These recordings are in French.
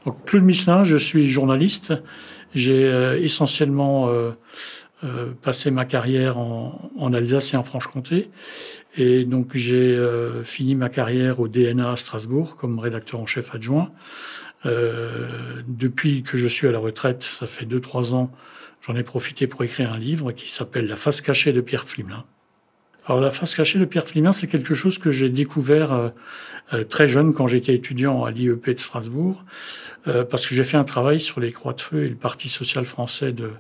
Donc, Claude Michelin, je suis journaliste. J'ai essentiellement passé ma carrière en Alsace et en Franche-Comté. Et donc j'ai fini ma carrière au DNA à Strasbourg comme rédacteur en chef adjoint. Depuis que je suis à la retraite, ça fait 2-3 ans, j'en ai profité pour écrire un livre qui s'appelle La face cachée de Pierre Pflimlin. Alors la face cachée de Pierre Pflimlin, c'est quelque chose que j'ai découvert très jeune quand j'étais étudiant à l'IEP de Strasbourg, parce que j'ai fait un travail sur les Croix de Feu et le Parti social français de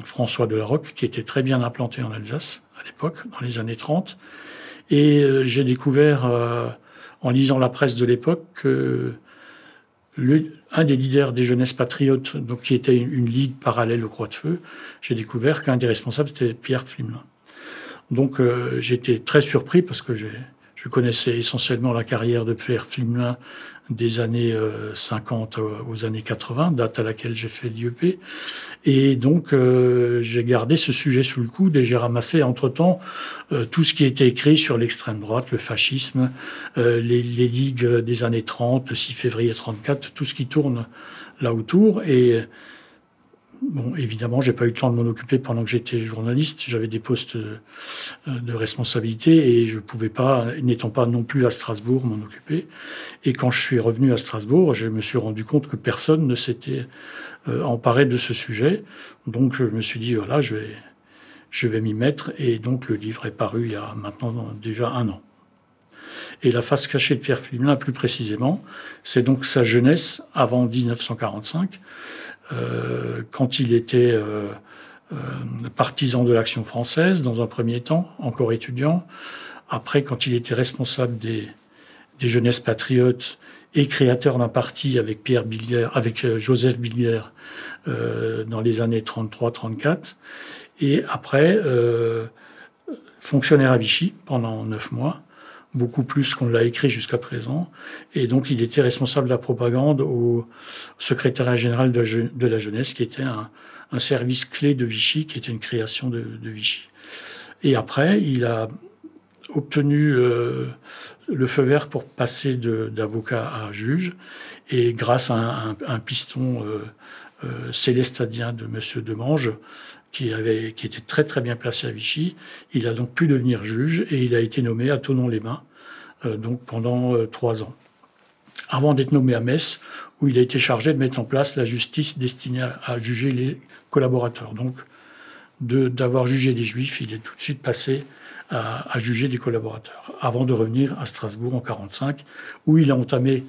François Delarocque, qui était très bien implanté en Alsace à l'époque, dans les années 30. Et j'ai découvert, en lisant la presse de l'époque, que un des leaders des Jeunesses Patriotes, donc qui était une ligue parallèle aux Croix de Feu, j'ai découvert qu'un des responsables, c'était Pierre Pflimlin. Donc j'étais très surpris parce que je connaissais essentiellement la carrière de Pierre Pflimlin des années 50 aux années 80, date à laquelle j'ai fait l'IEP. Et donc j'ai gardé ce sujet sous le coude et j'ai ramassé entre-temps tout ce qui était écrit sur l'extrême droite, le fascisme, les ligues des années 30, le 6 février 34, tout ce qui tourne là autour. Et bon, évidemment, j'ai pas eu le temps de m'en occuper pendant que j'étais journaliste. J'avais des postes de responsabilité et je pouvais pas, n'étant pas non plus à Strasbourg, m'en occuper. Et quand je suis revenu à Strasbourg, je me suis rendu compte que personne ne s'était emparé de ce sujet. Donc, je me suis dit, voilà, je vais m'y mettre. Et donc, le livre est paru il y a maintenant déjà 1 an. Et la face cachée de Pierre Pflimlin, plus précisément, c'est donc sa jeunesse avant 1945. Quand il était partisan de l'Action française, dans un premier temps, encore étudiant. Après, quand il était responsable des Jeunesses Patriotes et créateur d'un parti avec Pierre Billière, avec Joseph Billière, dans les années 33-34. Et après, fonctionnaire à Vichy pendant 9 mois. Beaucoup plus qu'on l'a écrit jusqu'à présent. Et donc, il était responsable de la propagande au secrétariat général de la jeunesse, qui était un service clé de Vichy, qui était une création de Vichy. Et après, il a obtenu le feu vert pour passer d'avocat à juge. Et grâce à un piston célestadien de M. Demange, qui était très très bien placé à Vichy. Il a donc pu devenir juge et il a été nommé à Thonon-les-Bains donc pendant 3 ans. Avant d'être nommé à Metz, où il a été chargé de mettre en place la justice destinée à juger les collaborateurs. Donc d'avoir jugé des Juifs, il est tout de suite passé à juger des collaborateurs, avant de revenir à Strasbourg en 1945, où il a entamé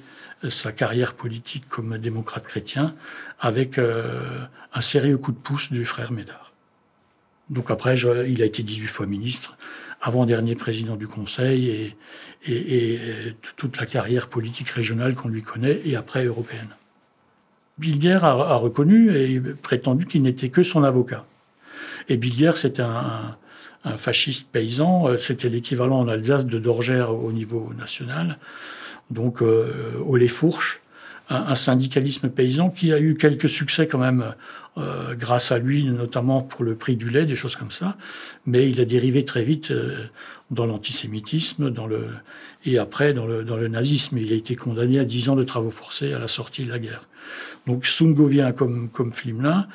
sa carrière politique comme démocrate chrétien avec un sérieux coup de pouce du frère Médard. Donc après, il a été 18 fois ministre, avant-dernier président du Conseil et toute la carrière politique régionale qu'on lui connaît et après européenne. Billière a reconnu et prétendu qu'il n'était que son avocat. Et Billière, c'était un fasciste paysan, c'était l'équivalent en Alsace de Dorgère au niveau national, donc au lait fourche, un syndicalisme paysan qui a eu quelques succès quand même grâce à lui, notamment pour le prix du lait, des choses comme ça. Mais il a dérivé très vite dans l'antisémitisme et après dans le nazisme. Il a été condamné à 10 ans de travaux forcés à la sortie de la guerre. Donc Sungovien comme Pflimlin,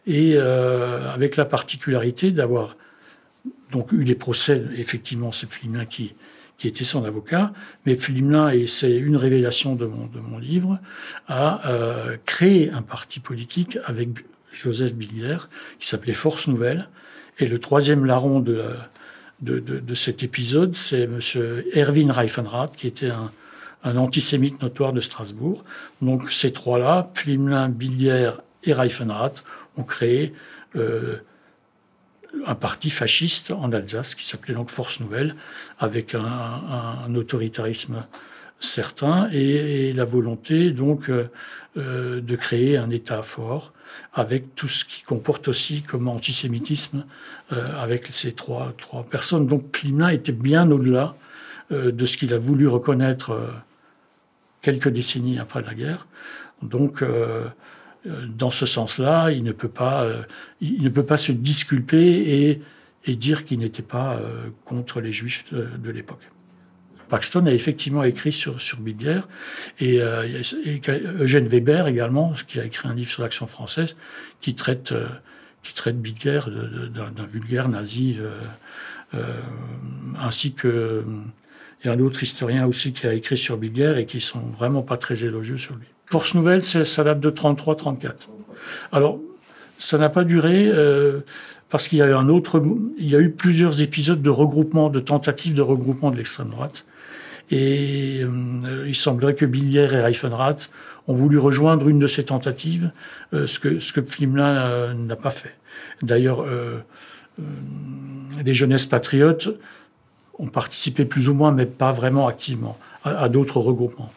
et avec la particularité d'avoir donc eu des procès, effectivement c'est Pflimlin qui était son avocat, mais Pflimlin, et c'est une révélation de mon livre, a créé un parti politique avec Joseph Billière, qui s'appelait Force Nouvelle. Et le troisième larron de cet épisode, c'est M. Erwin Reifenrath, qui était un antisémite notoire de Strasbourg. Donc ces trois-là, Pflimlin, Billière et Reifenrath, ont créé un parti fasciste en Alsace qui s'appelait donc Force Nouvelle, avec un autoritarisme certain et la volonté donc de créer un État fort avec tout ce qui comporte aussi comme antisémitisme avec ces trois personnes. Donc Pflimlin était bien au-delà de ce qu'il a voulu reconnaître quelques décennies après la guerre. Donc dans ce sens-là, il ne peut pas se disculper et dire qu'il n'était pas contre les Juifs de l'époque. Paxton a effectivement écrit sur Bilguer, et Eugène Weber également, qui a écrit un livre sur l'action française, qui traite Bilguer d'un vulgaire nazi, ainsi que il y a un autre historien aussi qui a écrit sur Bilguer et qui sont vraiment pas très élogieux sur lui. Force Nouvelle, ça date de 33-34. Alors, ça n'a pas duré parce qu'il y a eu plusieurs épisodes de regroupement, de tentatives de regroupement de l'extrême droite. Et il semblerait que Bilguer et Reifenrath ont voulu rejoindre une de ces tentatives, ce que Pflimlin n'a pas fait. D'ailleurs, les jeunesses patriotes ont participé plus ou moins, mais pas vraiment activement, à d'autres regroupements.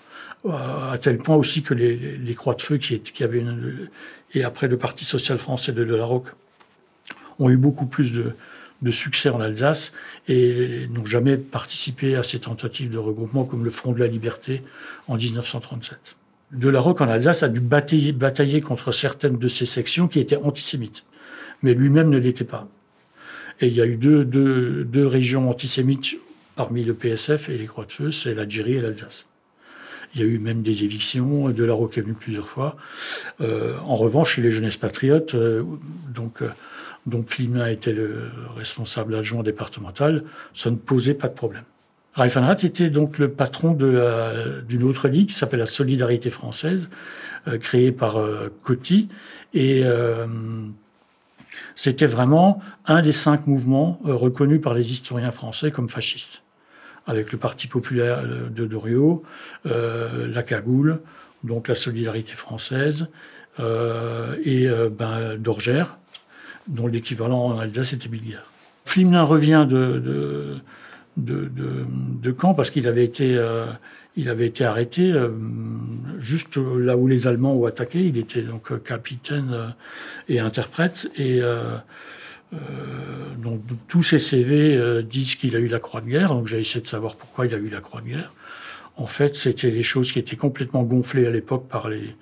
À tel point aussi que les Croix de Feu, qui avaient et après le Parti social français de Larocque, ont eu beaucoup plus de succès en Alsace et n'ont jamais participé à ces tentatives de regroupement comme le Front de la Liberté en 1937. De Larocque en Alsace a dû batailler contre certaines de ces sections qui étaient antisémites, mais lui-même ne l'était pas. Et il y a eu deux régions antisémites parmi le PSF et les Croix de Feu, c'est l'Algérie et l'Alsace. Il y a eu même des évictions, de Larocque est venu plusieurs fois. En revanche, chez les jeunesses patriotes, dont Pflimlin était le responsable adjoint départemental, ça ne posait pas de problème. Reifenrath était donc le patron d'une autre ligue qui s'appelle la Solidarité française, créée par Coty, et c'était vraiment un des 5 mouvements reconnus par les historiens français comme fascistes, avec le Parti populaire de Doriot, la Cagoule, donc la Solidarité française, et Dorgère, dont l'équivalent en Alsace était Bilguer. Pflimlin revient de Caen parce qu'il avait été arrêté juste là où les Allemands ont attaqué. Il était donc capitaine et interprète. Et donc tous ses CV disent qu'il a eu la Croix de guerre. Donc j'ai essayé de savoir pourquoi il a eu la Croix de guerre. En fait, c'était des choses qui étaient complètement gonflées à l'époque par les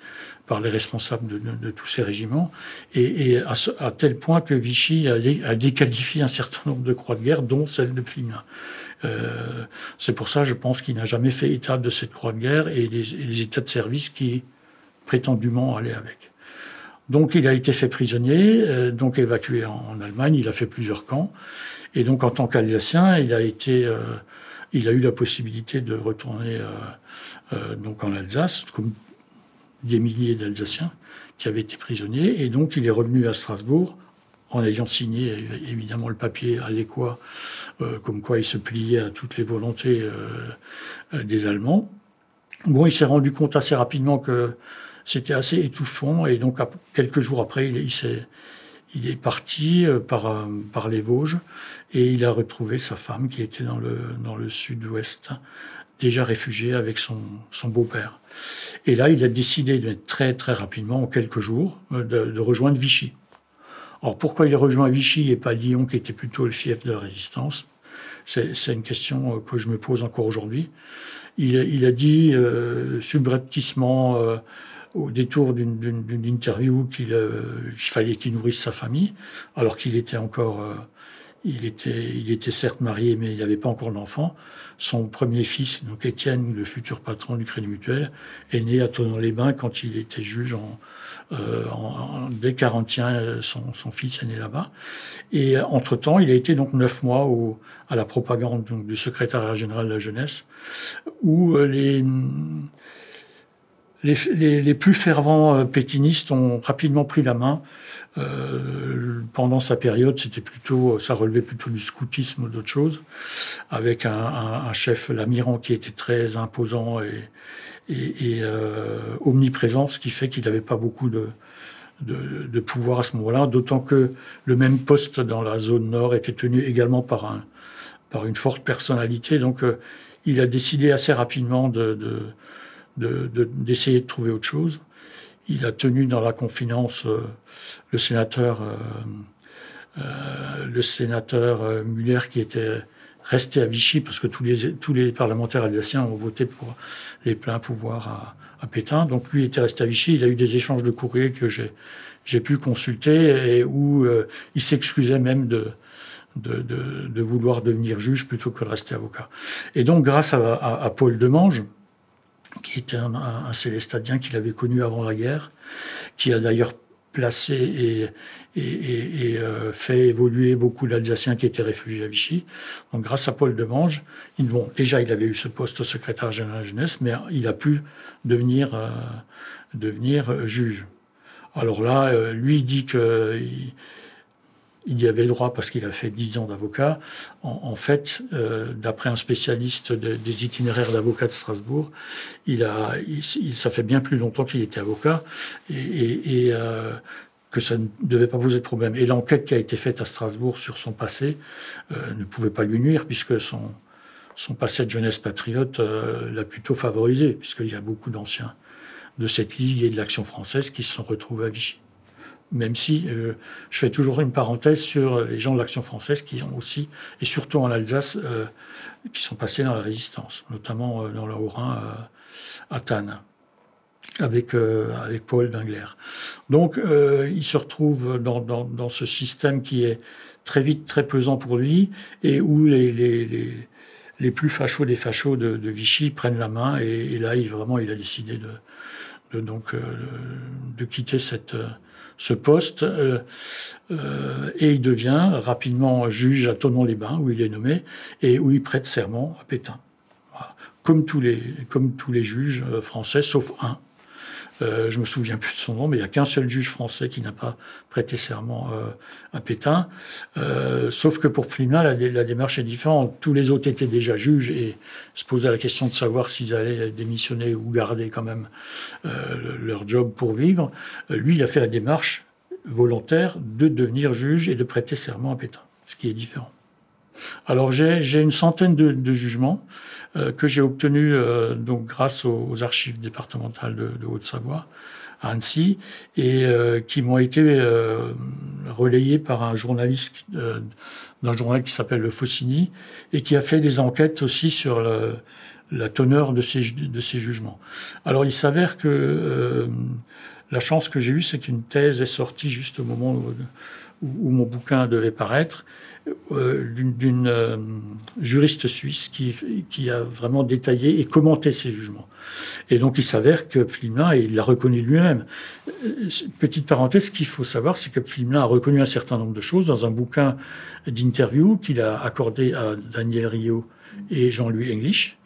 responsables de tous ces régiments, et à tel point que Vichy a déqualifié un certain nombre de croix de guerre, dont celle de Pflimlin. C'est pour ça, je pense, qu'il n'a jamais fait état de cette croix de guerre et les états de service qui, prétendument, allaient avec. Donc, il a été fait prisonnier, donc évacué en Allemagne. Il a fait plusieurs camps. Et donc, en tant qu'Alsacien, il a eu la possibilité de retourner donc en Alsace, comme des milliers d'Alsaciens qui avaient été prisonniers. Et donc, il est revenu à Strasbourg en ayant signé évidemment le papier adéquat, comme quoi il se pliait à toutes les volontés des Allemands. Bon, il s'est rendu compte assez rapidement que c'était assez étouffant, et donc quelques jours après, il est parti par les Vosges, et il a retrouvé sa femme qui était dans le sud-ouest, déjà réfugiée avec son beau-père. Et là, il a décidé très très rapidement, en quelques jours, de rejoindre Vichy. Alors pourquoi il a rejoint Vichy et pas Lyon, qui était plutôt le fief de la résistance? C'est une question que je me pose encore aujourd'hui. Il a dit subrepticement, au détour d'une interview, qu'il fallait qu'il nourrisse sa famille, alors qu'il était encore... il était certes marié, mais il n'avait pas encore d'enfant. Son premier fils, donc Étienne, le futur patron du Crédit Mutuel, est né à Thonon-les-Bains quand il était juge dès 41. Son fils est né là-bas. Et entre-temps, il a été donc 9 mois à la propagande donc, du secrétariat général de la jeunesse, où les plus fervents pétinistes ont rapidement pris la main. Pendant sa période, ça relevait plutôt du scoutisme ou d'autre chose, avec un chef, l'Amiran, qui était très imposant et omniprésent, ce qui fait qu'il n'avait pas beaucoup de pouvoir à ce moment-là, d'autant que le même poste dans la zone nord était tenu également par une forte personnalité. Donc il a décidé assez rapidement d'essayer de trouver autre chose. Il a tenu dans la confidence le sénateur Muller, qui était resté à Vichy, parce que tous les parlementaires alsaciens ont voté pour les pleins pouvoirs à Pétain. Donc lui était resté à Vichy. Il a eu des échanges de courriers que j'ai pu consulter, et où il s'excusait même de vouloir devenir juge plutôt que de rester avocat. Et donc, grâce à Paul Demange, qui était un célestadien qu'il avait connu avant la guerre, qui a d'ailleurs placé et fait évoluer beaucoup d'Alsaciens qui étaient réfugiés à Vichy. Donc, grâce à Paul Demange, déjà il avait eu ce poste au secrétaire général de la jeunesse, mais il a pu devenir juge. Alors là, lui, il dit qu'il y avait droit parce qu'il a fait 10 ans d'avocat. En fait, d'après un spécialiste des itinéraires d'avocats de Strasbourg, ça fait bien plus longtemps qu'il était avocat et que ça ne devait pas poser de problème. Et l'enquête qui a été faite à Strasbourg sur son passé ne pouvait pas lui nuire, puisque son passé de jeunesse patriote l'a plutôt favorisé, puisqu'il y a beaucoup d'anciens de cette Ligue et de l'Action française qui se sont retrouvés à Vichy. Même si je fais toujours une parenthèse sur les gens de l'Action française qui ont aussi, et surtout en Alsace, qui sont passés dans la résistance, notamment dans le Haut-Rhin, à Thann, avec Paul Dingler. Donc, il se retrouve dans ce système qui est très vite très pesant pour lui, et où les plus fachos des fachos de Vichy prennent la main, et là, il a décidé de quitter ce poste, et il devient rapidement juge à Thonon-les-Bains, où il est nommé, et où il prête serment à Pétain. Voilà. Comme tous les juges français, sauf un. Je me souviens plus de son nom, mais il n'y a qu'un seul juge français qui n'a pas prêté serment à Pétain. Sauf que pour Pflimlin, la démarche est différente. Tous les autres étaient déjà juges et se posaient la question de savoir s'ils allaient démissionner ou garder quand même leur job pour vivre. Lui, il a fait la démarche volontaire de devenir juge et de prêter serment à Pétain, ce qui est différent. Alors j'ai une centaine de jugements que j'ai obtenus donc grâce aux archives départementales de Haute-Savoie à Annecy et qui m'ont été relayés par un journaliste d'un journal qui s'appelle Le Faucigny et qui a fait des enquêtes aussi sur la teneur de ces jugements. Alors il s'avère que la chance que j'ai eue, c'est qu'une thèse est sortie juste au moment où mon bouquin devait paraître, d'une juriste suisse qui a vraiment détaillé et commenté ces jugements. Et donc il s'avère que Pflimlin, et il l'a reconnu lui-même. Petite parenthèse, ce qu'il faut savoir, c'est que Pflimlin a reconnu un certain nombre de choses dans un bouquin d'interview qu'il a accordé à Daniel Rieu et Jean-Louis English,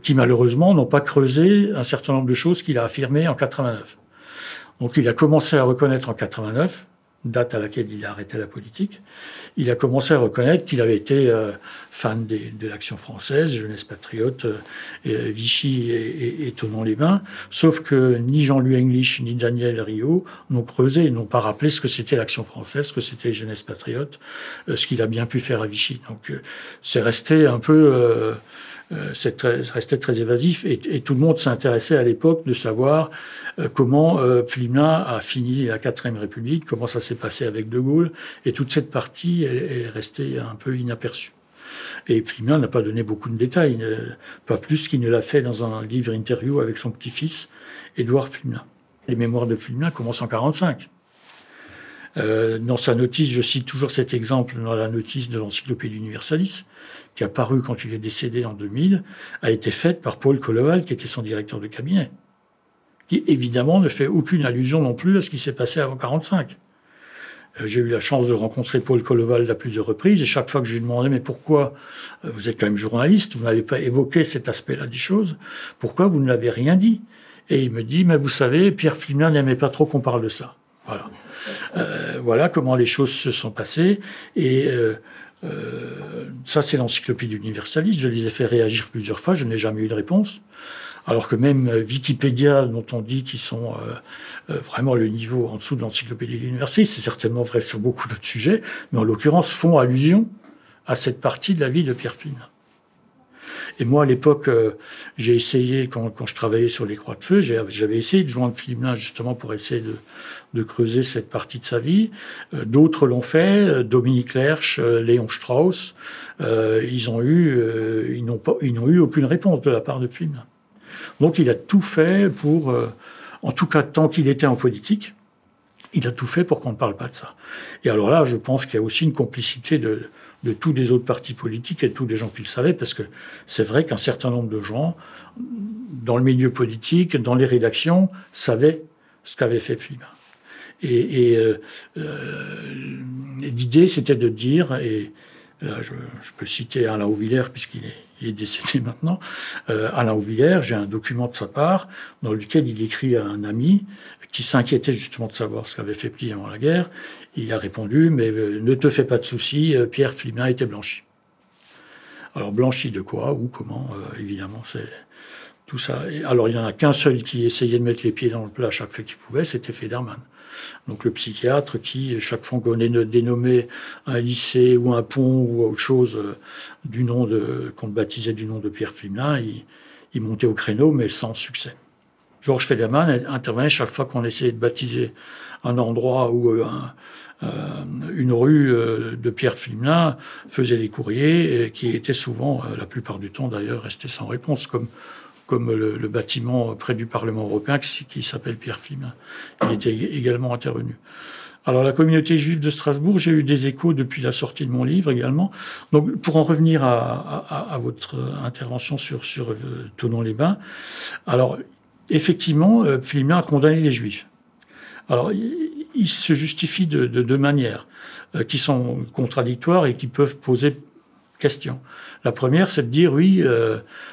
qui malheureusement n'ont pas creusé un certain nombre de choses qu'il a affirmées en 89. Donc il a commencé à reconnaître en 89, date à laquelle il a arrêté la politique, il a commencé à reconnaître qu'il avait été fan de l'Action française, jeunesse patriote, Vichy et Thonon-les-Bains, sauf que ni Jean-Louis English ni Daniel Rieu n'ont creusé, n'ont pas rappelé ce que c'était l'Action française, ce que c'était jeunesse patriote, ce qu'il a bien pu faire à Vichy. Donc c'est resté un peu... restait très évasif et tout le monde s'intéressait à l'époque de savoir comment Pflimlin a fini la 4e République, comment ça s'est passé avec De Gaulle, et toute cette partie est restée un peu inaperçue. Et Pflimlin n'a pas donné beaucoup de détails, pas plus qu'il ne l'a fait dans un livre interview avec son petit-fils, Édouard Pflimlin. Les mémoires de Pflimlin commencent en 1945. Dans sa notice, je cite toujours cet exemple dans la notice de l'Encyclopédie Universalis, qui a paru quand il est décédé en 2000, a été faite par Paul Colloval, qui était son directeur de cabinet, qui évidemment ne fait aucune allusion non plus à ce qui s'est passé avant 1945. J'ai eu la chance de rencontrer Paul Colloval à plusieurs reprises, et chaque fois que je lui demandais « Mais pourquoi, vous êtes quand même journaliste, vous n'avez pas évoqué cet aspect-là des choses, pourquoi vous ne l'avez rien dit ?» Et il me dit « Mais vous savez, Pierre Pflimlin n'aimait pas trop qu'on parle de ça. » Voilà. Voilà comment les choses se sont passées, et ça c'est l'Encyclopédie Universalis, je les ai fait réagir plusieurs fois, je n'ai jamais eu de réponse, alors que même Wikipédia, dont on dit qu'ils sont vraiment le niveau en dessous de l'Encyclopédie Universalis, c'est certainement vrai sur beaucoup d'autres sujets, mais en l'occurrence font allusion à cette partie de la vie de Pierre Pflimlin. Et moi, à l'époque, j'ai essayé, quand je travaillais sur les Croix de Feu, j'avais essayé de joindre Pflimlin justement pour essayer de creuser cette partie de sa vie. D'autres l'ont fait, Dominique Lerche, Léon Strauss. Ils n'ont eu aucune réponse de la part de Pflimlin. Donc il a tout fait pour, en tout cas tant qu'il était en politique, il a tout fait pour qu'on ne parle pas de ça. Et alors là, je pense qu'il y a aussi une complicité de tous les autres partis politiques et de tous les gens qui le savaient, parce que c'est vrai qu'un certain nombre de gens, dans le milieu politique, dans les rédactions, savaient ce qu'avait fait Flimin. Et l'idée, c'était de dire, et là, je peux citer Alain Auvillers, puisqu'il est décédé maintenant. Alain Auvillers, j'ai un document de sa part dans lequel il écrit à un ami qui s'inquiétait justement de savoir ce qu'avait fait Flimin avant la guerre. Il a répondu, mais ne te fais pas de soucis, Pierre Flimin était blanchi. Alors blanchi de quoi ou comment, évidemment, c'est tout ça. Et alors il n'y en a qu'un seul qui essayait de mettre les pieds dans le plat chaque fois qu'il pouvait, c'était Federman. Donc le psychiatre qui, chaque fois qu'on dénommait un lycée ou un pont ou autre chose qu'on baptisait du nom de Pierre Flimin, il montait au créneau, mais sans succès. Georges Federman intervenait chaque fois qu'on essayait de baptiser un endroit ou une rue de Pierre Flimin, faisait les courriers qui étaient souvent, la plupart du temps d'ailleurs, restés sans réponse, comme le bâtiment près du Parlement européen qui s'appelle Pierre Flimin. Il était également intervenu. Alors la communauté juive de Strasbourg, j'ai eu des échos depuis la sortie de mon livre également. Donc pour en revenir à votre intervention sur Thonon-les-Bains, alors effectivement, Flimin a condamné les Juifs. Alors il se justifie de deux manières qui sont contradictoires et qui peuvent poser question. La première, c'est de dire, oui,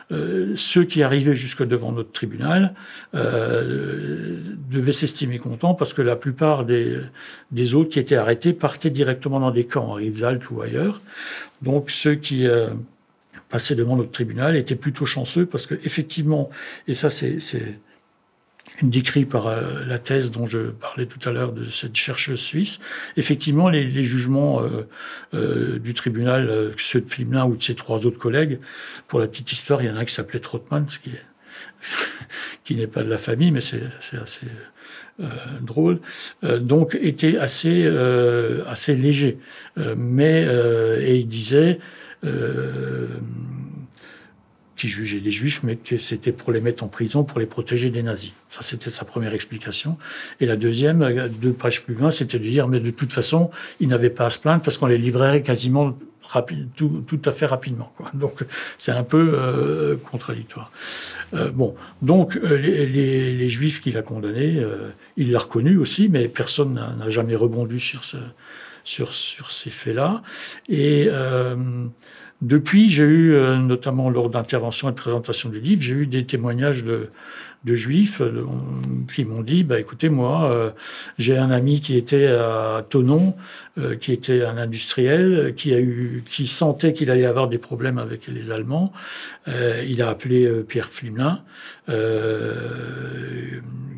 ceux qui arrivaient jusque devant notre tribunal devaient s'estimer contents parce que la plupart des autres qui étaient arrêtés partaient directement dans des camps, à Rivesaltes ou ailleurs. Donc ceux qui passaient devant notre tribunal étaient plutôt chanceux parce que effectivement, et ça c'est décrit par la thèse dont je parlais tout à l'heure de cette chercheuse suisse. Effectivement, les jugements du tribunal, ceux de Flimin ou de ses trois autres collègues, pour la petite histoire, il y en a un qui s'appelait Trottmann, qui n'est pas de la famille, mais c'est assez drôle, donc était assez léger. Et il disait qui jugeait les Juifs, mais que c'était pour les mettre en prison, pour les protéger des nazis. Ça, c'était sa première explication. Et la deuxième, 2 pages plus loin, c'était de dire, mais de toute façon, ils n'avaient pas à se plaindre parce qu'on les livrait quasiment tout à fait rapidement, quoi. Donc, c'est un peu contradictoire. Donc, les Juifs qu'il a condamnés, il l'a reconnu aussi, mais personne n'a jamais rebondi sur ces faits-là. Et depuis, j'ai eu, notamment lors d'interventions et de présentations du livre, j'ai eu des témoignages de Juifs qui m'ont dit, écoutez, moi, j'ai un ami qui était à Thonon, qui était un industriel, qui sentait qu'il allait avoir des problèmes avec les Allemands. Il a appelé Pierre Flimin,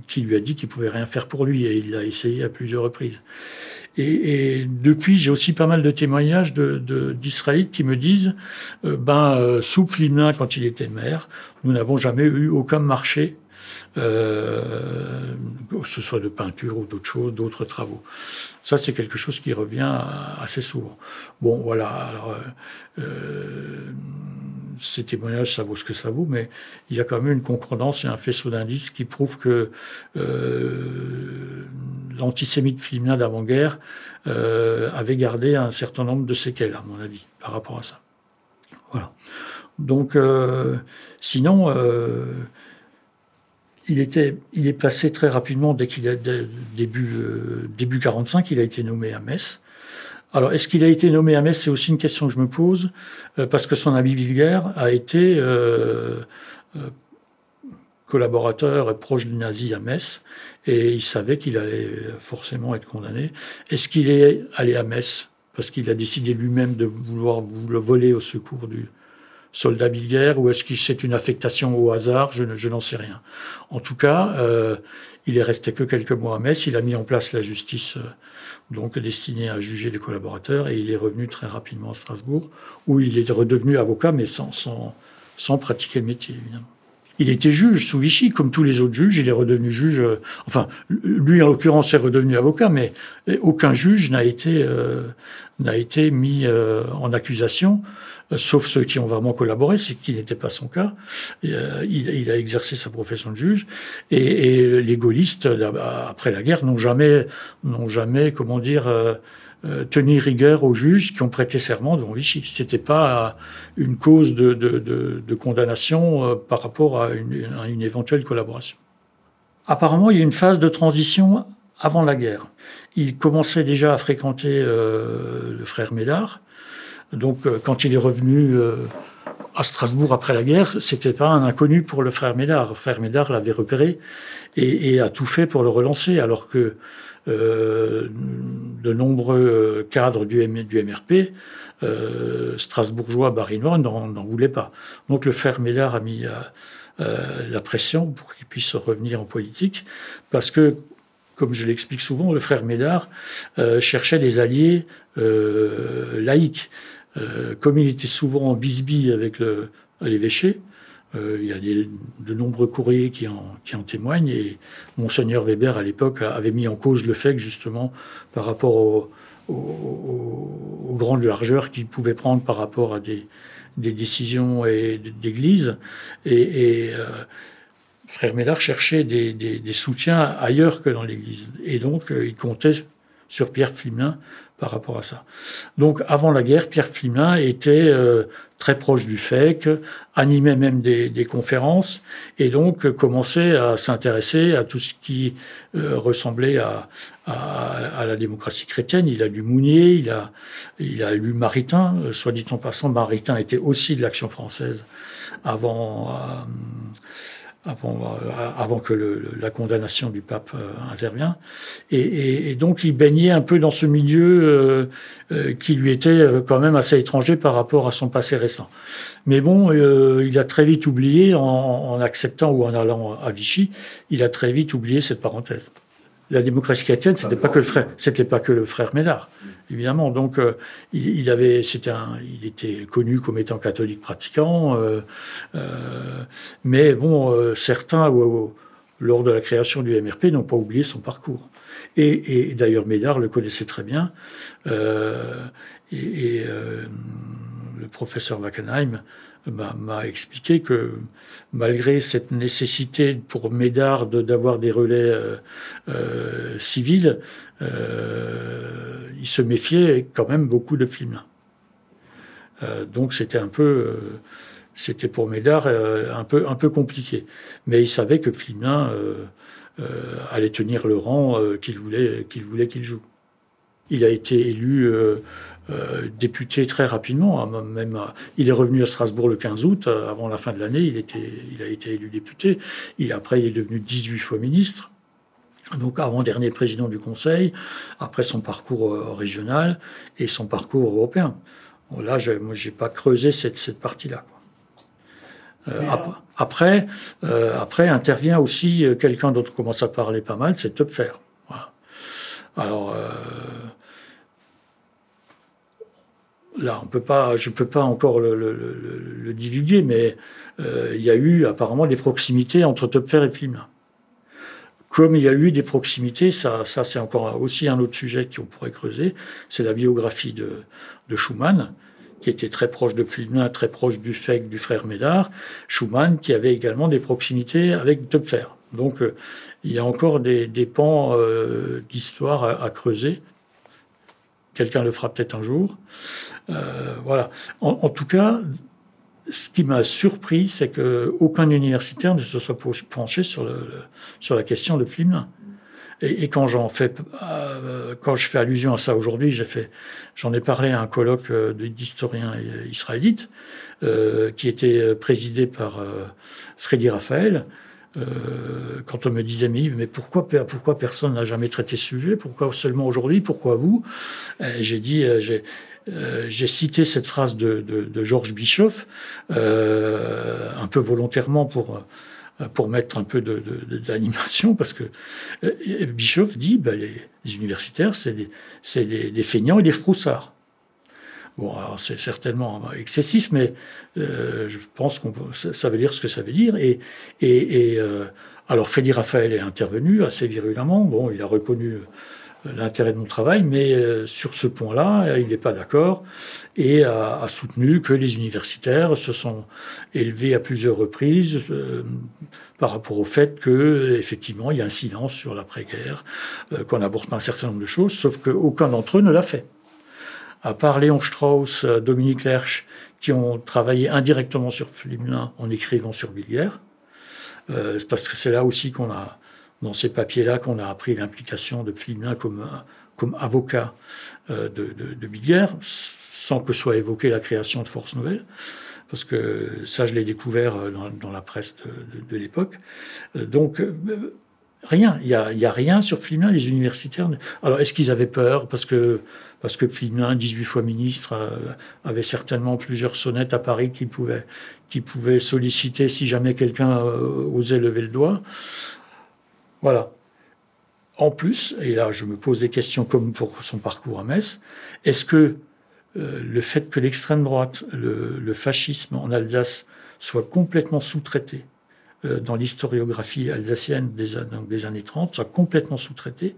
qui lui a dit qu'il pouvait rien faire pour lui, et il l'a essayé à plusieurs reprises. Et depuis, j'ai aussi pas mal de témoignages d'Israélites qui me disent, sous Flimin, quand il était maire, nous n'avons jamais eu aucun marché, que ce soit de peinture ou d'autres choses, d'autres travaux. Ça, c'est quelque chose qui revient assez souvent. Bon, voilà. Alors, ces témoignages, ça vaut ce que ça vaut, mais il y a quand même une concordance et un faisceau d'indices qui prouvent que l'antisémite Flimin d'avant-guerre avait gardé un certain nombre de séquelles, à mon avis, par rapport à ça. Voilà. Donc, sinon, il est passé très rapidement, dès qu'il est début 45, il a été nommé à Metz. Alors, est-ce qu'il a été nommé à Metz? C'est aussi une question que je me pose, parce que son ami Bilger a été collaborateur et proche du nazi à Metz, et il savait qu'il allait forcément être condamné. Est-ce qu'il est allé à Metz parce qu'il a décidé lui-même de vouloir le voler au secours du soldat Bilger, ou est-ce que c'est une affectation au hasard? Je n'en sais rien. En tout cas, il est resté que quelques mois à Metz. Il a mis en place la justice donc destinée à juger les collaborateurs, et il est revenu très rapidement à Strasbourg, où il est redevenu avocat, mais sans pratiquer le métier, évidemment. Il était juge sous Vichy, comme tous les autres juges. Il est redevenu juge. Enfin, lui, en l'occurrence, est redevenu avocat, mais aucun juge n'a été mis en accusation, sauf ceux qui ont vraiment collaboré, ce qui n'était pas son cas. Il a exercé sa profession de juge. Et les gaullistes, après la guerre, n'ont jamais, comment dire, tenir rigueur aux juges qui ont prêté serment devant Vichy. C'était pas une cause de condamnation par rapport à une éventuelle collaboration. Apparemment, il y a une phase de transition avant la guerre. Il commençait déjà à fréquenter le frère Médard. Donc, quand il est revenu à Strasbourg après la guerre, c'était pas un inconnu pour le frère Médard. Le frère Médard l'avait repéré et a tout fait pour le relancer, alors que de nombreux cadres du MRP, strasbourgeois, barinois, n'en voulaient pas. Donc le frère Médard a mis la pression pour qu'il puisse revenir en politique, parce que, comme je l'explique souvent, le frère Médard cherchait des alliés laïcs. Comme il était souvent en bisbille avec l'évêché, il y a de nombreux courriers qui en témoignent, et Monseigneur Weber, à l'époque, avait mis en cause le fait que, justement, par rapport aux grandes largeurs qu'il pouvait prendre par rapport à des décisions d'église, frère Médard cherchait des soutiens ailleurs que dans l'église. Et donc, il comptait sur Pierre Pflimlin par rapport à ça. Donc, avant la guerre, Pierre Pflimlin était très proche du FEC, animait même des conférences, et donc commençait à s'intéresser à tout ce qui ressemblait à la démocratie chrétienne. Il a lu Mounier, il a lu Maritain. Soit dit en passant, Maritain était aussi de l'Action française avant que la condamnation du pape intervient. Et donc, il baignait un peu dans ce milieu qui lui était quand même assez étranger par rapport à son passé récent. Mais bon, il a très vite oublié, en acceptant ou en allant à Vichy, il a très vite oublié cette parenthèse. La démocratie chrétienne, c'était pas que le frère Médard, évidemment. Donc, il était connu comme étant catholique pratiquant, mais bon, certains, lors de la création du MRP, n'ont pas oublié son parcours. Et d'ailleurs, Médard le connaissait très bien. Le professeur Wackenheim m'a expliqué que malgré cette nécessité pour Médard d'avoir des relais civils, il se méfiait quand même beaucoup de Pflimlin. Donc c'était pour Médard un peu compliqué. Mais il savait que Pflimlin allait tenir le rang qu'il voulait qu'il joue. Il a été élu député très rapidement. Il est revenu à Strasbourg le 15 août. Avant la fin de l'année, il a été élu député. Après, il est devenu 18 fois ministre. Donc, avant-dernier président du Conseil, après son parcours régional et son parcours européen. Bon, là, moi, j'ai pas creusé cette partie-là. Après intervient aussi quelqu'un d'autre commence à parler pas mal, c'est Töpfer. Voilà. Alors, là, je peux pas encore le divulguer, mais il y a eu apparemment des proximités entre Töpfer et Pflimlin. Comme il y a eu des proximités, ça c'est encore aussi un autre sujet qu'on pourrait creuser, c'est la biographie de Schumann, qui était très proche de Pflimlin, très proche du FEC, du frère Médard. Schumann qui avait également des proximités avec Töpfer. Donc il y a encore des pans d'histoire à creuser. Quelqu'un le fera peut-être un jour. Voilà. En tout cas, ce qui m'a surpris, c'est qu'aucun universitaire ne se soit penché sur la question de Pflimlin. Et quand je fais allusion à ça aujourd'hui, j'en ai parlé à un colloque d'historiens israélites qui était présidé par Freddy Raphaël. Quand on me disait mais pourquoi personne n'a jamais traité ce sujet, pourquoi seulement aujourd'hui, pourquoi vous, j'ai dit j'ai cité cette phrase de Georges Bischoff un peu volontairement pour mettre un peu d'animation, parce que Bischoff dit les universitaires c'est des feignants et des froussards. Bon, alors c'est certainement excessif, mais je pense que ça veut dire ce que ça veut dire. Alors Freddy Raphaël est intervenu assez virulemment. Bon, il a reconnu l'intérêt de mon travail, mais sur ce point-là, il n'est pas d'accord et a soutenu que les universitaires se sont élevés à plusieurs reprises par rapport au fait que effectivement il y a un silence sur l'après-guerre, qu'on n'aborde pas un certain nombre de choses, sauf qu'aucun d'entre eux ne l'a fait. À part Léon Strauss, Dominique Lerche, qui ont travaillé indirectement sur Flimelin en écrivant sur Bilguer, c'est parce que c'est là aussi qu'on a dans ces papiers-là qu'on a appris l'implication de Flimelin comme avocat de Bilguer, sans que soit évoquée la création de Force Nouvelle, parce que ça, je l'ai découvert dans la presse de l'époque. Donc, rien, il y a rien sur Flimelin, les universitaires. Alors, est-ce qu'ils avaient peur parce que Flimelin, 18 fois ministre, avait certainement plusieurs sonnettes à Paris qui pouvaient solliciter si jamais quelqu'un osait lever le doigt. Voilà. En plus, et là je me pose des questions comme pour son parcours à Metz, est-ce que le fait que l'extrême droite, le fascisme en Alsace soit complètement sous-traité dans l'historiographie alsacienne des années 30, soit complètement sous-traité,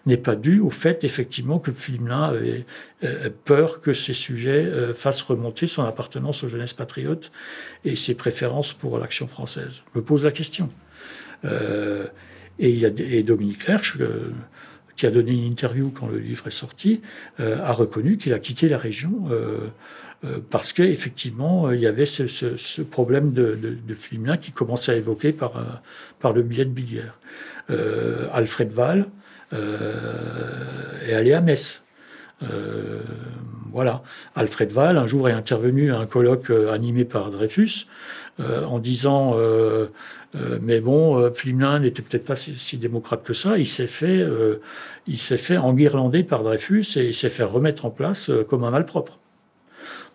n'est pas dû au fait effectivement que Flimelin avait peur que ces sujets fassent remonter son appartenance aux jeunesses patriotes et ses préférences pour l'action française. Je me pose la question. Et il y a Dominique Lerche, qui a donné une interview quand le livre est sorti, a reconnu qu'il a quitté la région parce qu'effectivement, il y avait ce problème de Flimelin qui commençait à évoquer par le biais de Bilguer. Alfred Wahl est allé à Metz. Voilà. Alfred Wahl, un jour, est intervenu à un colloque animé par Dreyfus en disant mais bon, Flimelin n'était peut-être pas si démocrate que ça. Il s'est fait enguirlander par Dreyfus et il s'est fait remettre en place comme un malpropre.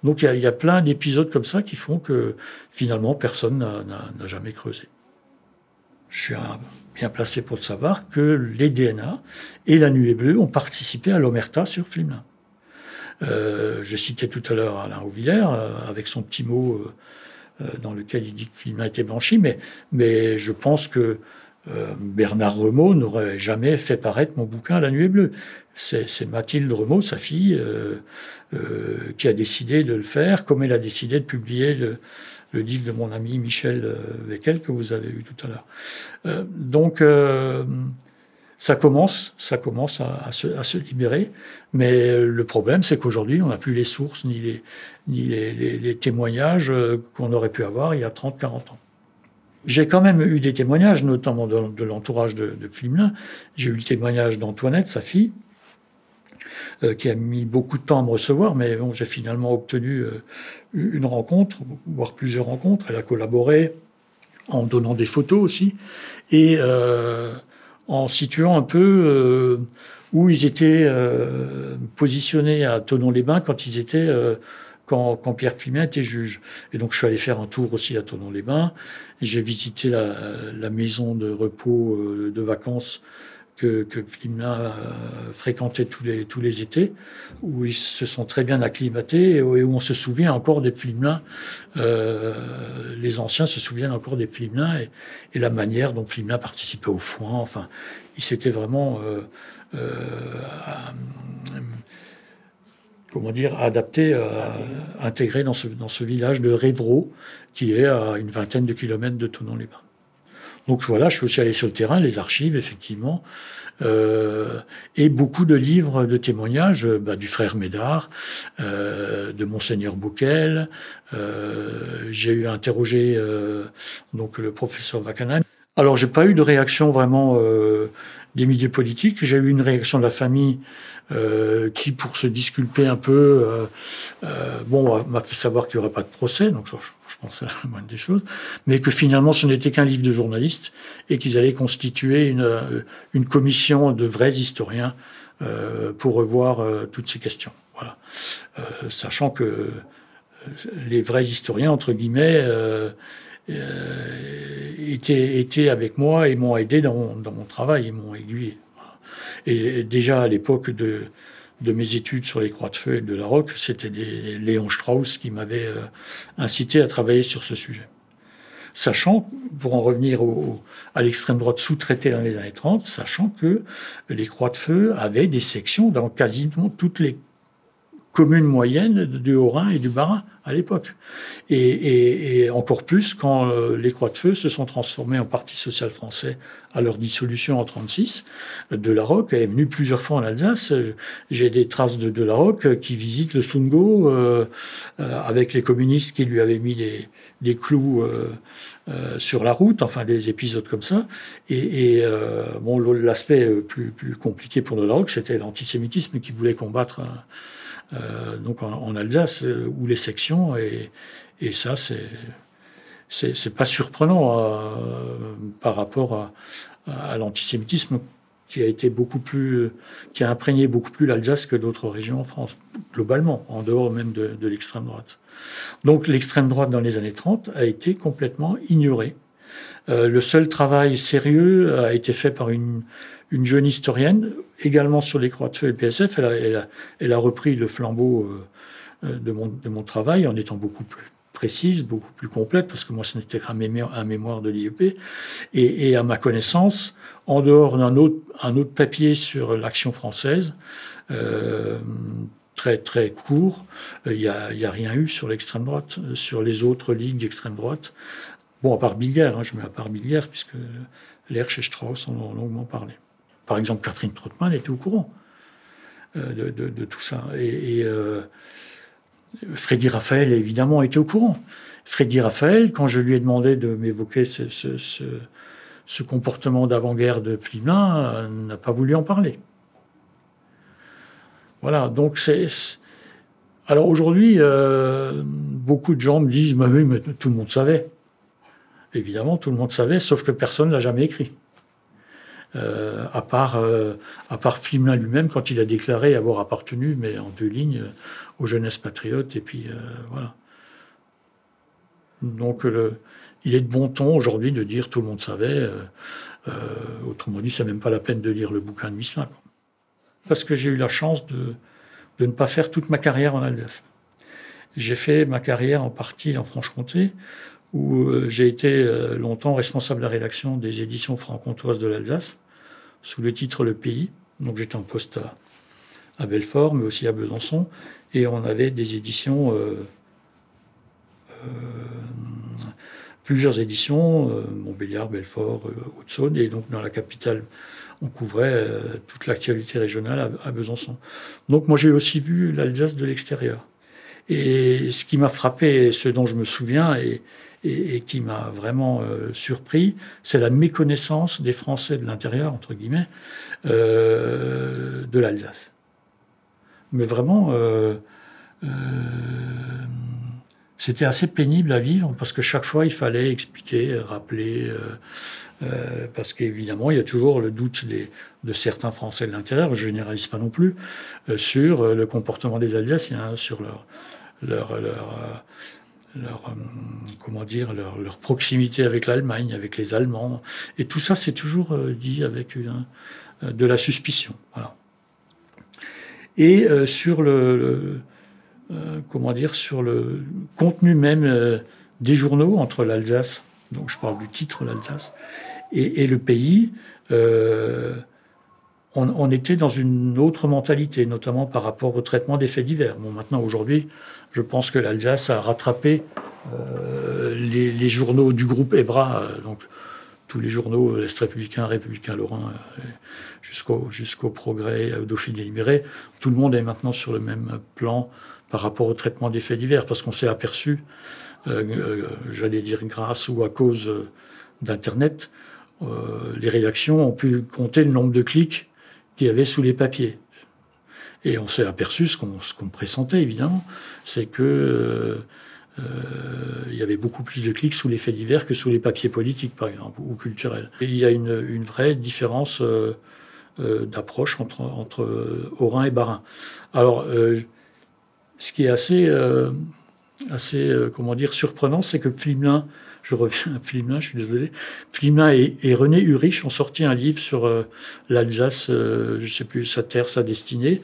Donc il y a plein d'épisodes comme ça qui font que finalement personne n'a jamais creusé. Je suis bien placé pour le savoir que les DNA et la Nuée Bleue ont participé à l'omerta sur Flimelin. Je citais tout à l'heure Alain Auvillers avec son petit mot dans lequel il dit que Flimelin était blanchi, mais je pense que Bernard Renault n'aurait jamais fait paraître mon bouquin La Nuée Bleue. C'est Mathilde Renault, sa fille, qui a décidé de le faire, comme elle a décidé de publier le livre de mon ami Michel Veckel, que vous avez eu tout à l'heure. Donc, ça commence à se libérer, mais le problème, c'est qu'aujourd'hui, on n'a plus les sources ni les témoignages qu'on aurait pu avoir il y a 30-40 ans. J'ai quand même eu des témoignages, notamment de l'entourage de Flimelin. J'ai eu le témoignage d'Antoinette, sa fille, qui a mis beaucoup de temps à me recevoir, mais bon, j'ai finalement obtenu une rencontre, voire plusieurs rencontres. Elle a collaboré en donnant des photos aussi, et en situant un peu où ils étaient positionnés à Thonon-les-Bains quand Pierre Flimelin était juge. Et donc je suis allé faire un tour aussi à Thonon-les-Bains. J'ai visité la maison de repos de vacances que Flimelin fréquentait tous les étés, où ils se sont très bien acclimatés et où on se souvient encore des Flimelin. Les anciens se souviennent encore des Flimelin et la manière dont Flimelin participait au foin. Enfin, il s'était vraiment adapté, intégré dans ce village de Rédreau, qui est à une vingtaine de kilomètres de Thonon-les-Bains. Donc voilà, je suis aussi allé sur le terrain, les archives, effectivement, et beaucoup de livres de témoignages du frère Médard, de Monseigneur Bouquel. J'ai eu interrogé donc le professeur Wackenheim. Alors, j'ai pas eu de réaction vraiment des milieux politiques. J'ai eu une réaction de la famille qui, pour se disculper un peu, m'a fait savoir qu'il n'y aurait pas de procès. Donc, je pense à la moindre des choses, mais que finalement, ce n'était qu'un livre de journalistes et qu'ils allaient constituer une commission de vrais historiens pour revoir toutes ces questions. Voilà, sachant que les vrais historiens, entre guillemets, étaient avec moi et m'ont aidé dans mon travail, ils m'ont aiguillé. Et déjà à l'époque de de mes études sur les croix de feu et de la roque, c'était Léon Strauss qui m'avait incité à travailler sur ce sujet. Sachant, pour en revenir à l'extrême droite sous-traitée dans les années 30, sachant que les croix de feu avaient des sections dans quasiment toutes les communes moyennes du Haut-Rhin et du Bas-Rhin à l'époque. Et encore plus quand les croix de feu se sont transformés en Parti social français à leur dissolution en 1936. Delaroque est venu plusieurs fois en Alsace. J'ai des traces de Delaroque qui visite le Sungo avec les communistes qui lui avaient mis des clous sur la route, enfin des épisodes comme ça. Bon, l'aspect plus compliqué pour Delaroque, c'était l'antisémitisme qu'il voulait combattre donc en Alsace, ou les sections, et ça, c'est pas surprenant par rapport à l'antisémitisme qui a imprégné beaucoup plus l'Alsace que d'autres régions en France, globalement, en dehors même de l'extrême droite. Donc l'extrême droite dans les années 30 a été complètement ignorée. Le seul travail sérieux a été fait par une jeune historienne, également sur les croix de feu et le PSF. Elle a repris le flambeau de mon travail en étant beaucoup plus précise, beaucoup plus complète, parce que moi, ce n'était qu'un mémoire de l'IEP. Et à ma connaissance, en dehors d'un autre papier sur l'action française, très très court, il y a rien eu sur l'extrême droite, sur les autres ligues d'extrême droite. Bon, à part Bilger, je mets à part Bilger, puisque Lerch et Strauss en ont longuement parlé. Par exemple, Catherine Trottmann était au courant de tout ça. Freddy Raphael, évidemment, était au courant. Freddy Raphael, quand je lui ai demandé de m'évoquer ce comportement d'avant-guerre de Flimelin, n'a pas voulu en parler. Voilà, donc Alors aujourd'hui, beaucoup de gens me disent « oui, mais tout le monde savait ». Évidemment, tout le monde savait, sauf que personne ne l'a jamais écrit. À part Flimelin lui-même, quand il a déclaré avoir appartenu, mais en 2 lignes, aux Jeunesses patriotes, et puis voilà. Donc il est de bon ton aujourd'hui de dire tout le monde savait. Autrement dit, c'est même pas la peine de lire le bouquin de Misselin. Parce que j'ai eu la chance de ne pas faire toute ma carrière en Alsace. J'ai fait ma carrière en partie en Franche-Comté, où j'ai été longtemps responsable de la rédaction des éditions franc-comtoises de l'Alsace, sous le titre Le Pays. Donc j'étais en poste à Belfort, mais aussi à Besançon, et on avait des éditions, plusieurs éditions, Montbéliard, Belfort, Haute-Saône, et donc dans la capitale, on couvrait toute l'actualité régionale à Besançon. Donc moi j'ai aussi vu l'Alsace de l'extérieur. Et ce qui m'a frappé, ce dont je me souviens, et qui m'a vraiment surpris, c'est la méconnaissance des Français de l'intérieur, entre guillemets, de l'Alsace. Mais vraiment, c'était assez pénible à vivre, parce que chaque fois, il fallait expliquer, rappeler, parce qu'évidemment, il y a toujours le doute de certains Français de l'intérieur, je ne généralise pas non plus, sur le comportement des Alsaciens, sur leur proximité avec l'Allemagne, avec les Allemands. Et tout ça, c'est toujours dit avec de la suspicion. Voilà. Et sur le contenu même des journaux entre l'Alsace, donc je parle du titre l'Alsace, et le pays, on était dans une autre mentalité, notamment par rapport au traitement des faits divers. Bon, maintenant, aujourd'hui, je pense que l'Alsace a rattrapé les journaux du groupe EBRA, donc tous les journaux, l'Est républicain, Républicain Lorrain, jusqu'au Progrès, au Dauphiné Libéré. Tout le monde est maintenant sur le même plan par rapport au traitement des faits divers, parce qu'on s'est aperçu, j'allais dire grâce ou à cause d'Internet, les rédactions ont pu compter le nombre de clics qu'il y avait sous les papiers. Et on s'est aperçu, ce qu'on pressentait évidemment, c'est que il y avait beaucoup plus de clics sous les faits divers que sous les papiers politiques, par exemple, ou culturels. Et il y a une vraie différence d'approche entre Haut-Rhin et Bas-Rhin. Alors, ce qui est assez surprenant, c'est que Flimelin, je reviens à Flimelin, je suis désolé, Flimelin et René Urich ont sorti un livre sur l'Alsace, je ne sais plus, sa terre, sa destinée,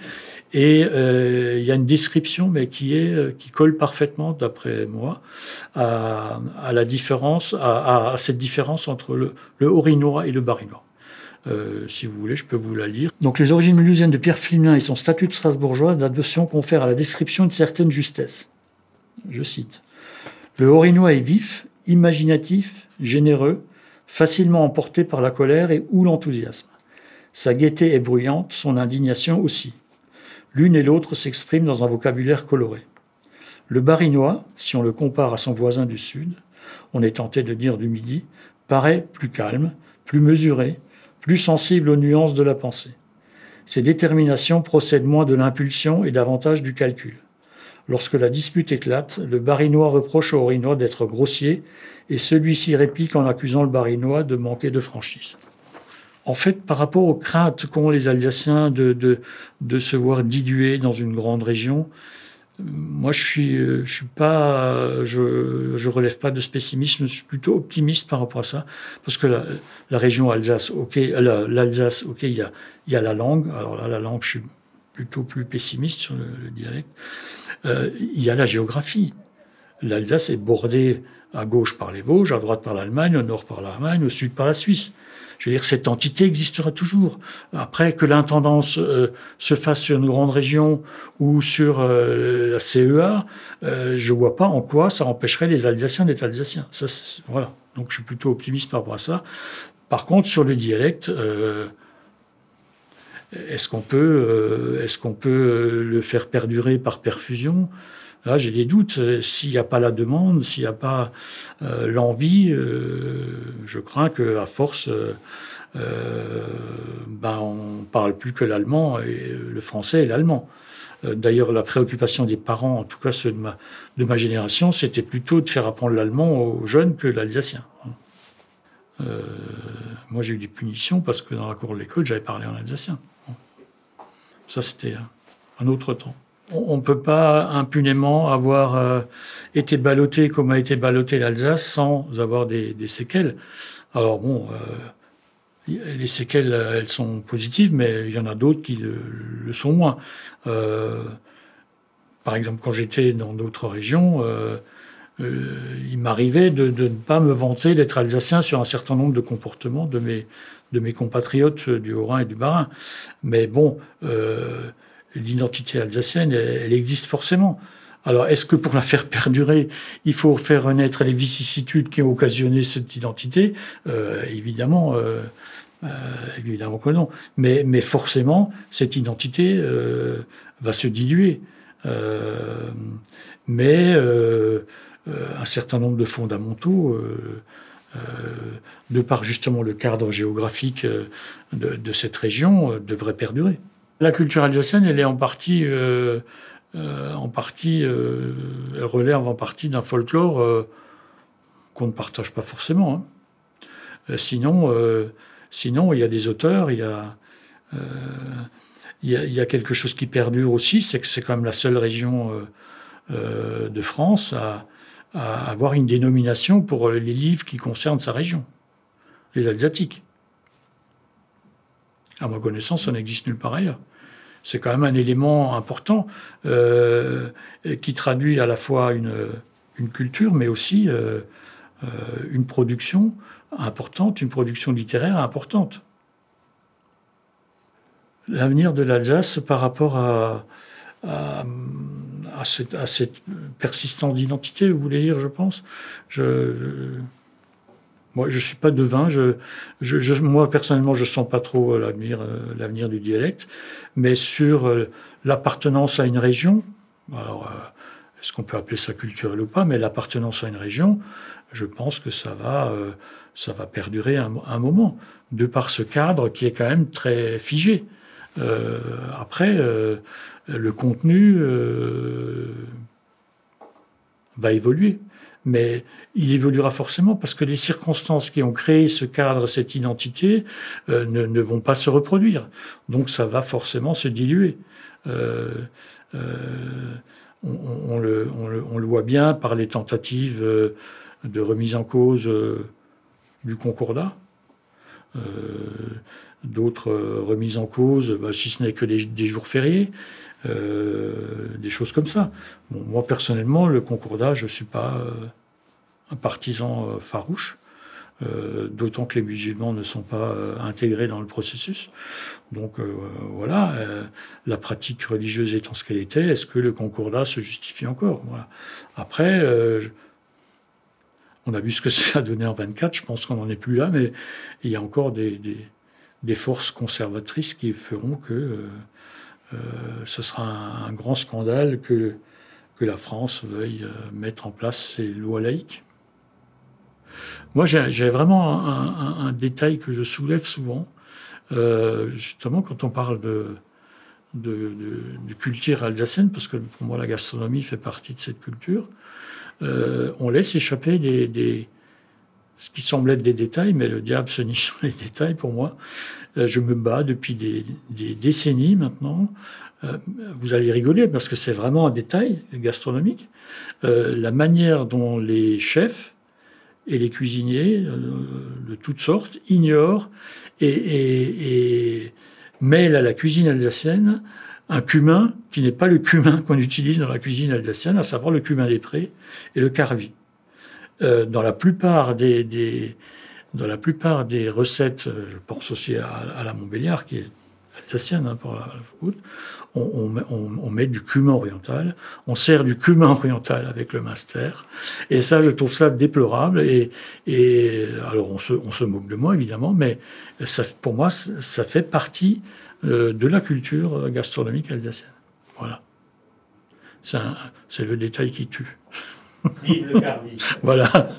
Et il y a une description, mais qui colle parfaitement, d'après moi, à la différence, à cette différence entre le haut-rhinois et le bas-rhinois. Si vous voulez, je peux vous la lire. Donc, les origines mulhousiennes de Pierre Philemin et son statut de strasbourgeois, la notion confère à la description une certaine justesse. Je cite. Le haut-rhinois est vif, imaginatif, généreux, facilement emporté par la colère ou l'enthousiasme. Sa gaieté est bruyante, son indignation aussi. L'une et l'autre s'expriment dans un vocabulaire coloré. Le bas-rhinois, si on le compare à son voisin du sud, on est tenté de dire du midi, paraît plus calme, plus mesuré, plus sensible aux nuances de la pensée. Ses déterminations procèdent moins de l'impulsion et davantage du calcul. Lorsque la dispute éclate, le bas-rhinois reproche au haut-rhinois d'être grossier et celui-ci réplique en accusant le bas-rhinois de manquer de franchise. En fait, par rapport aux craintes qu'ont les Alsaciens de se voir dilués dans une grande région, moi je relève pas de ce pessimisme, je suis plutôt optimiste par rapport à ça, parce que la région Alsace, l'Alsace, ok, il y a la langue. Alors là, la langue, je suis plutôt plus pessimiste sur le dialecte. Il y a la géographie. L'Alsace est bordée à gauche par les Vosges, à droite par l'Allemagne, au nord par l'Allemagne, au sud par la Suisse. Je veux dire, cette entité existera toujours. Après, que l'intendance se fasse sur une grande région ou sur la CEA, je vois pas en quoi ça empêcherait les Alsaciens d'être Alsaciens. Ça, voilà. Donc, je suis plutôt optimiste par rapport à ça. Par contre, sur le dialecte, est-ce qu'on peut le faire perdurer par perfusion ? Là, j'ai des doutes. S'il n'y a pas la demande, s'il n'y a pas l'envie, je crains qu'à force, on parle plus que l'allemand, et le français et l'allemand. D'ailleurs, la préoccupation des parents, en tout cas ceux de ma génération, c'était plutôt de faire apprendre l'allemand aux jeunes que l'alsacien. Moi, j'ai eu des punitions parce que dans la cour de l'école, j'avais parlé en alsacien. Ça, c'était un autre temps. On ne peut pas impunément avoir été ballotté comme a été ballotté l'Alsace sans avoir des séquelles. Alors bon, les séquelles, elles sont positives, mais il y en a d'autres qui le sont moins. Par exemple, quand j'étais dans d'autres régions, il m'arrivait de ne pas me vanter d'être alsacien sur un certain nombre de comportements de mes compatriotes du Haut-Rhin et du Bas-Rhin. Mais bon, l'identité alsacienne, elle existe forcément. Alors, est-ce que pour la faire perdurer, il faut faire renaître les vicissitudes qui ont occasionné cette identité ? Évidemment que non. Mais forcément, cette identité va se diluer. Un certain nombre de fondamentaux, de par justement le cadre géographique de cette région, devraient perdurer. La culture alsacienne, elle est en partie, elle relève en partie d'un folklore qu'on ne partage pas forcément. Hein. Sinon, il y a des auteurs, il y a quelque chose qui perdure aussi, c'est que c'est quand même la seule région de France à avoir une dénomination pour les livres qui concernent sa région, les Alsatiques. À ma connaissance, ça n'existe nulle part ailleurs. C'est quand même un élément important qui traduit à la fois une culture, mais aussi une production importante, une production littéraire importante. L'avenir de l'Alsace par rapport à cette persistance d'identité, vous voulez dire, je pense. Moi, je suis pas devin. Moi, personnellement, je sens pas trop l'avenir du dialecte. Mais sur l'appartenance à une région, alors, est-ce qu'on peut appeler ça culturel ou pas, mais l'appartenance à une région, je pense que ça va perdurer un moment, de par ce cadre qui est quand même très figé. Après, le contenu va évoluer. Mais il évoluera forcément parce que les circonstances qui ont créé ce cadre, cette identité, ne vont pas se reproduire. Donc ça va forcément se diluer. On le voit bien par les tentatives de remise en cause du Concordat. D'autres remises en cause, si ce n'est que des jours fériés. des choses comme ça. Bon, moi, personnellement, le concordat, je ne suis pas un partisan farouche, d'autant que les musulmans ne sont pas intégrés dans le processus. Donc voilà, la pratique religieuse étant ce qu'elle était, est-ce que le concordat se justifie encore? Voilà. Après, on a vu ce que ça a donné en 24, je pense qu'on n'en est plus là, mais il y a encore des forces conservatrices qui feront que ce sera un grand scandale que la France veuille mettre en place ces lois laïques. Moi, j'ai vraiment un détail que je soulève souvent, justement quand on parle de culture alsacienne, parce que pour moi la gastronomie fait partie de cette culture, on laisse échapper ce qui semble être des détails, mais le diable se niche dans les détails pour moi. Je me bats depuis des décennies maintenant. Vous allez rigoler parce que c'est vraiment un détail gastronomique. La manière dont les chefs et les cuisiniers de toutes sortes ignorent et mêlent à la cuisine alsacienne un cumin qui n'est pas le cumin qu'on utilise dans la cuisine alsacienne, à savoir le cumin des prés et le carvi. Dans la plupart des recettes, je pense aussi à la Montbéliard, qui est alsacienne pour la choucroute, on met du cumin oriental, on sert du cumin oriental avec le Munster, et ça, je trouve ça déplorable, et alors on se moque de moi, évidemment, mais ça, pour moi, ça fait partie de la culture gastronomique alsacienne. Voilà. C'est le détail qui tue. Vive le carvi. Voilà.